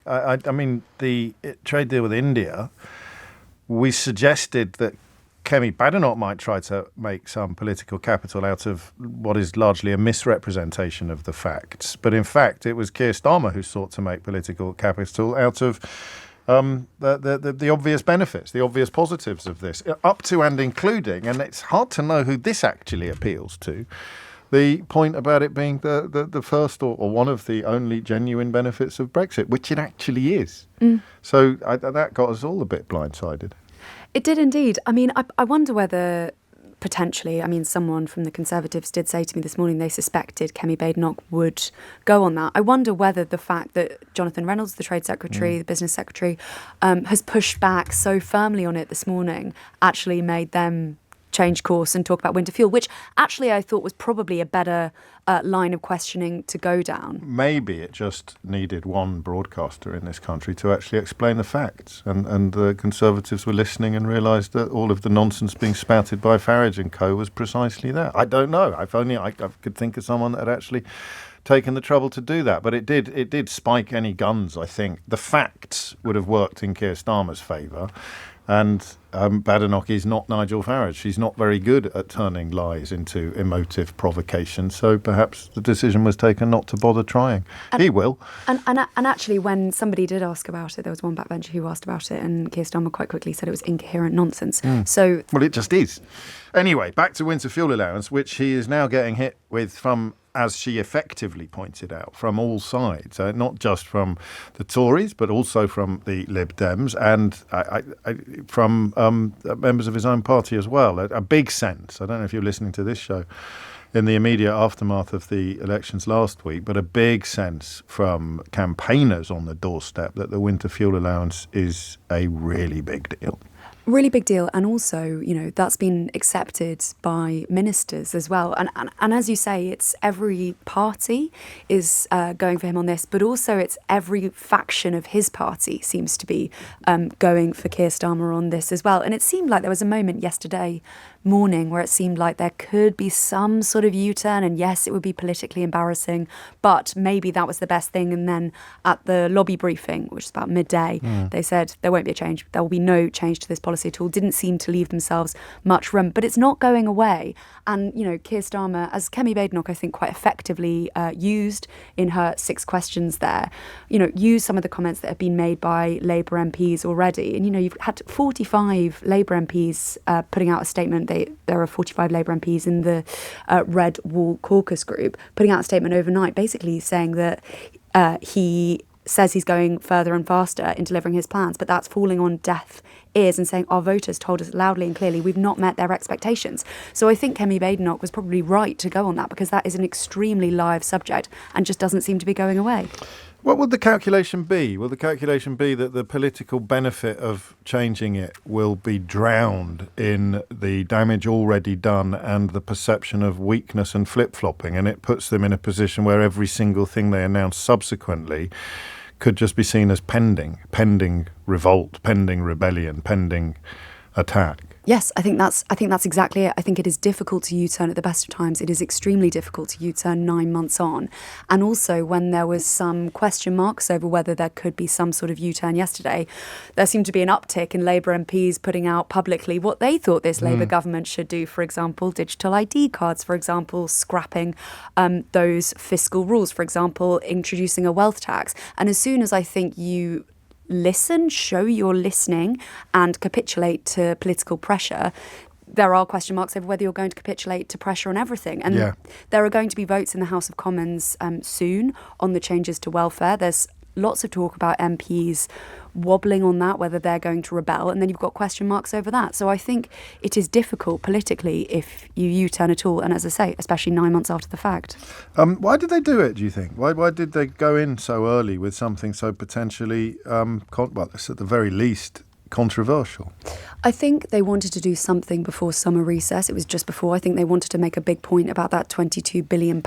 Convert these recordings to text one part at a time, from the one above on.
I mean, the trade deal with India, we suggested that Kemi Badenoch might try to make some political capital out of what is largely a misrepresentation of the facts. But in fact, it was Keir Starmer who sought to make political capital out of the obvious benefits, the obvious positives of this, up to and including, and it's hard to know who this actually appeals to, the point about it being the first or one of the only genuine benefits of Brexit, which it actually is. So that got us all a bit blindsided. It did indeed. I mean, I wonder whether potentially, I mean, someone from the Conservatives did say to me this morning they suspected Kemi Badenoch would go on that. I wonder whether the fact that Jonathan Reynolds, the Trade Secretary, the Business Secretary, has pushed back so firmly on it this morning actually made them change course and talk about winter fuel, which actually I thought was probably a better line of questioning to go down. Maybe it just needed one broadcaster in this country to actually explain the facts, and the Conservatives were listening and realised that all of the nonsense being spouted by Farage and co was precisely that. I don't know. I could think of someone that had actually taken the trouble to do that, but it did spike any guns. I think the facts would have worked in Keir Starmer's favour. And Badenoch is not Nigel Farage. She's not very good at turning lies into emotive provocation. So perhaps the decision was taken not to bother trying. He will. And actually, when somebody did ask about it, there was one backbencher who asked about it, and Keir Starmer quite quickly said it was incoherent nonsense. Well, it just is. Anyway, back to winter fuel allowance, which he is now getting hit with from, as she effectively pointed out, from all sides, not just from the Tories, but also from the Lib Dems and from members of his own party as well. A big sense, I don't know if you're listening to this show, in the immediate aftermath of the elections last week, but a big sense from campaigners on the doorstep that the winter fuel allowance is a really big deal. Really big deal. And also, you know, that's been accepted by ministers as well. And as you say, it's every party is going for him on this, but also it's every faction of his party seems to be going for Keir Starmer on this as well. And it seemed like there was a moment yesterday morning where it seemed like there could be some sort of U-turn, and yes, it would be politically embarrassing, but maybe that was the best thing. And then at the lobby briefing, which is about midday, they said there won't be a change. There will be no change to this policy at all. Didn't seem to leave themselves much room, but it's not going away. And, you know, Keir Starmer, as Kemi Badenoch, I think, quite effectively used in her 6 questions there, you know, used some of the comments that have been made by Labour MPs already. And, you know, you've had 45 Labour MPs putting out a statement. There are 45 Labour MPs in the Red Wall caucus group putting out a statement overnight, basically saying that he says he's going further and faster in delivering his plans, but that's falling on deaf ears and saying our voters told us loudly and clearly we've not met their expectations. So I think Kemi Badenoch was probably right to go on that, because that is an extremely live subject and just doesn't seem to be going away. What would the calculation be? Will the calculation be that the political benefit of changing it will be drowned in the damage already done and the perception of weakness and flip-flopping, and it puts them in a position where every single thing they announce subsequently could just be seen as pending revolt, pending rebellion, pending attack? Yes, I think that's exactly it. I think it is difficult to U-turn at the best of times. It is extremely difficult to U-turn 9 months on. And also when there was some question marks over whether there could be some sort of U-turn yesterday, there seemed to be an uptick in Labour MPs putting out publicly what they thought this Labour government should do. For example, digital ID cards, for example, scrapping those fiscal rules, for example, introducing a wealth tax. And as soon as I think you listen, show you're listening and capitulate to political pressure, there are question marks over whether you're going to capitulate to pressure on everything. And there are going to be votes in the House of Commons soon on the changes to welfare. There's lots of talk about MPs wobbling on that, whether they're going to rebel, and then you've got question marks over that. So I think it is difficult politically if you U-turn at all, and as I say, especially 9 months after the fact. Why did they do it, do you think? Why did they go in so early with something so potentially, at the very least, controversial? I think they wanted to do something before summer recess. It was just before. I think they wanted to make a big point about that £22 billion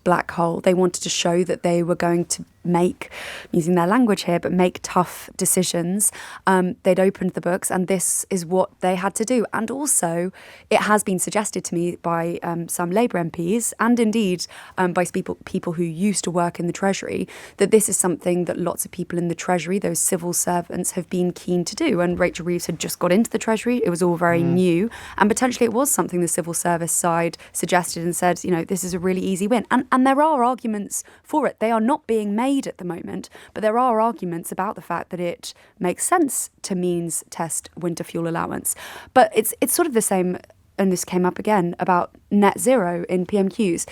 black hole. They wanted to show that they were going to make, using their language here, but make tough decisions. They'd opened the books, and this is what they had to do. And also, it has been suggested to me by some Labour MPs, and indeed by people who used to work in the Treasury, that this is something that lots of people in the Treasury, those civil servants, have been keen to do. And Rachel Reeves had just got into the Treasury. It was all very new. And potentially it was something the civil service side suggested and said, this is a really easy win. And there are arguments for it. They are not being made at the moment, but there are arguments about the fact that it makes sense to means test winter fuel allowance. But it's sort of the same, and this came up again, about net zero in PMQs.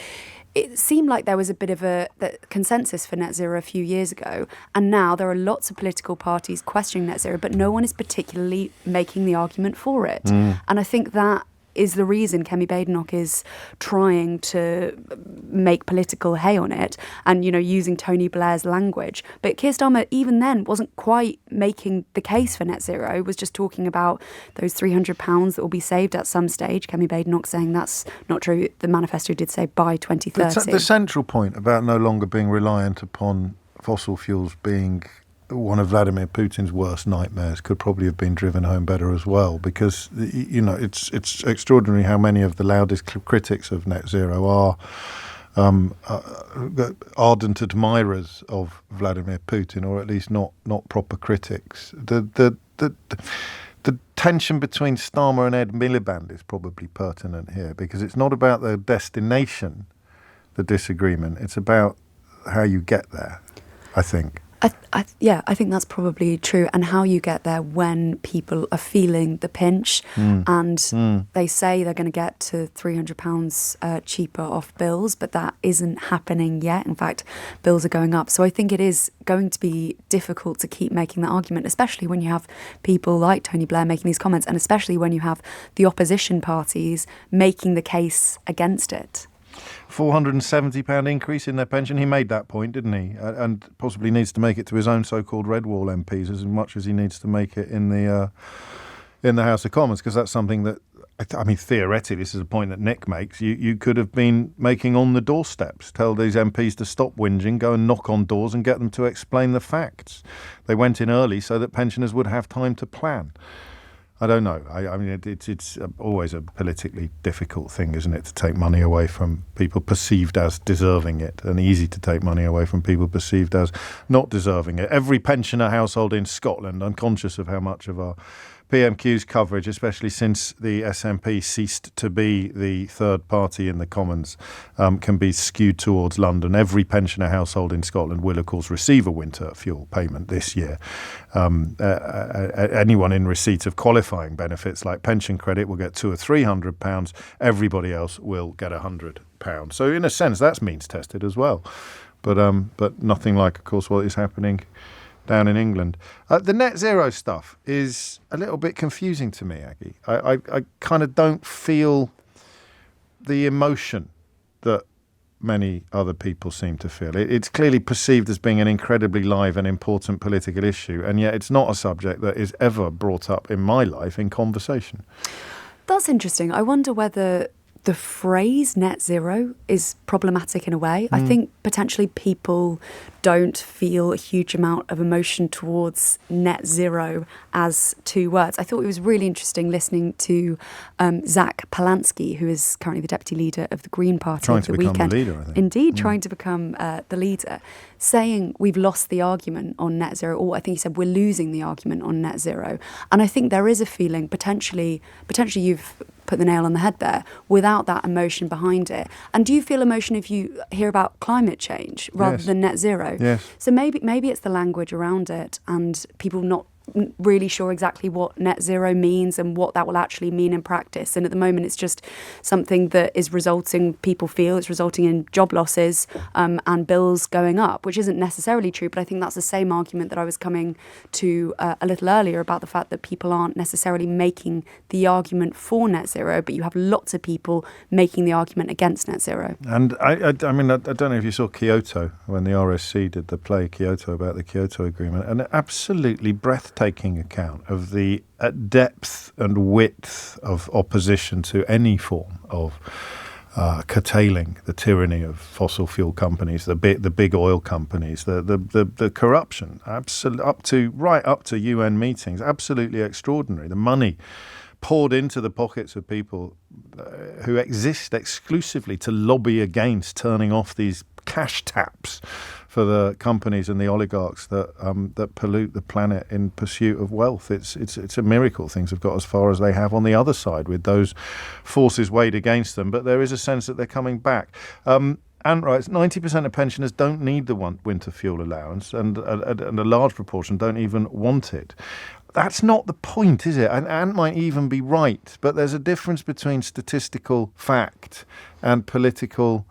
It seemed like there was a bit of a consensus for net zero a few years ago, and now there are lots of political parties questioning net zero, but no one is particularly making the argument for it. And I think that is the reason Kemi Badenoch is trying to make political hay on it and, using Tony Blair's language. But Keir Starmer, even then, wasn't quite making the case for net zero, was just talking about those £300 that will be saved at some stage. Kemi Badenoch saying that's not true. The manifesto did say by 2030. The central point about no longer being reliant upon fossil fuels being one of Vladimir Putin's worst nightmares could probably have been driven home better as well, because it's extraordinary how many of the loudest critics of net zero are ardent admirers of Vladimir Putin, or at least not proper critics. The tension between Starmer and Miliband is probably pertinent here, because it's not about the destination, the disagreement. It's about how you get there, I think. I think that's probably true. And how you get there when people are feeling the pinch and they say they're going to get to £300 cheaper off bills, but that isn't happening yet. In fact, bills are going up. So I think it is going to be difficult to keep making that argument, especially when you have people like Tony Blair making these comments, and especially when you have the opposition parties making the case against it. £470 increase in their pension. He made that point, didn't he? And possibly needs to make it to his own so-called Red Wall MPs as much as he needs to make it in the House of Commons, because that's something that, theoretically, this is a point that Nick makes. You could have been making on the doorsteps. Tell these MPs to stop whinging, go and knock on doors and get them to explain the facts. They went in early so that pensioners would have time to plan. I don't know. It's always a politically difficult thing, isn't it, to take money away from people perceived as deserving it, and easy to take money away from people perceived as not deserving it. Every pensioner household in Scotland, I'm conscious of how much of our PMQs coverage, especially since the SNP ceased to be the third party in the Commons, can be skewed towards London. Every pensioner household in Scotland will, of course, receive a winter fuel payment this year. Anyone in receipt of qualifying benefits like pension credit will get £200 or £300. Everybody else will get £100. So in a sense, that's means tested as well. But nothing like, of course, what is happening down in England. The net zero stuff is a little bit confusing to me, Aggie. I kind of don't feel the emotion that many other people seem to feel. It's clearly perceived as being an incredibly live and important political issue, and yet it's not a subject that is ever brought up in my life in conversation. That's interesting. I wonder whether the phrase net zero is problematic in a way. I think potentially people don't feel a huge amount of emotion towards net zero as two words. I thought it was really interesting listening to Zach Palansky, who is currently the deputy leader of the Green Party. Trying to become the leader, I think. Indeed, trying to become the leader, saying we've lost the argument on net zero, or I think he said we're losing the argument on net zero. And I think there is a feeling, potentially you've put the nail on the head there, without that emotion behind it. And do you feel emotion if you hear about climate change rather than net zero? Yes. So maybe it's the language around it and people not really sure exactly what net zero means and what that will actually mean in practice. And at the moment, it's just something that is people feel it's resulting in job losses and bills going up, which isn't necessarily true. But I think that's the same argument that I was coming to a little earlier about the fact that people aren't necessarily making the argument for net zero, but you have lots of people making the argument against net zero. And I don't know if you saw Kyoto, when the RSC did the play Kyoto about the Kyoto Agreement, an absolutely breathtaking account of the depth and width of opposition to any form of curtailing the tyranny of fossil fuel companies, the big oil companies, the corruption, right up to UN meetings, absolutely extraordinary. The money poured into the pockets of people who exist exclusively to lobby against turning off these cash taps for the companies and the oligarchs that pollute the planet in pursuit of wealth. It's a miracle things have got as far as they have on the other side with those forces weighed against them. But there is a sense that they're coming back. Ant writes, 90% of pensioners don't need the winter fuel allowance, and a large proportion don't even want it. That's not the point, is it? And Ant might even be right, but there's a difference between statistical fact and political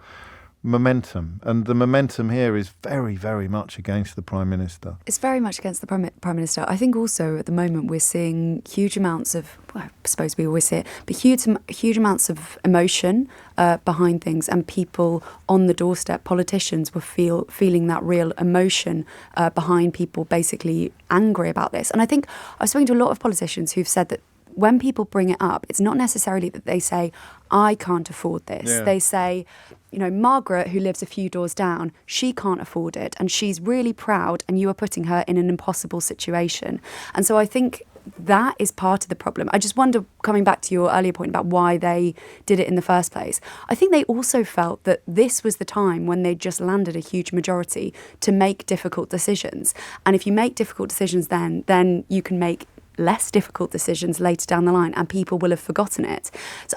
momentum, and the momentum here is very, very much against the Prime Minister. It's very much against the Prime Minister. I think also at the moment we're seeing huge amounts of, well, I suppose we always see it, but huge amounts of emotion behind things, and people on the doorstep, politicians were feeling that real emotion behind people basically angry about this. And I think I was speaking to a lot of politicians who've said that when people bring it up, it's not necessarily that they say, I can't afford this. Yeah. They say, Margaret, who lives a few doors down, she can't afford it and she's really proud and you are putting her in an impossible situation. And so I think that is part of the problem. I just wonder, coming back to your earlier point about why they did it in the first place, I think they also felt that this was the time when they just landed a huge majority to make difficult decisions. And if you make difficult decisions then you can make less difficult decisions later down the line and people will have forgotten it.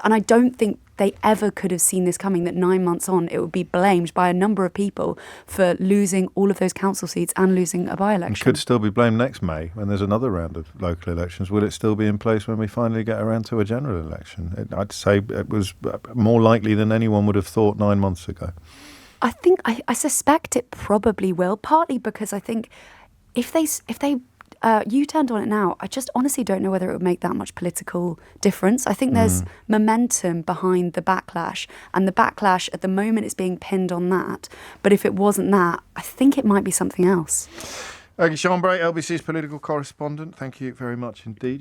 And I don't think they ever could have seen this coming, that 9 months on it would be blamed by a number of people for losing all of those council seats and losing a by-election. It could still be blamed next May when there's another round of local elections. Will it still be in place when we finally get around to a general election? I'd say it was more likely than anyone would have thought 9 months ago. I suspect it probably will, partly because I think if they you turned on it now, I just honestly don't know whether it would make that much political difference. I think there's momentum behind the backlash, and the backlash at the moment is being pinned on that. But if it wasn't that, I think it might be something else. Aggie Chambre, LBC's political correspondent, thank you very much indeed.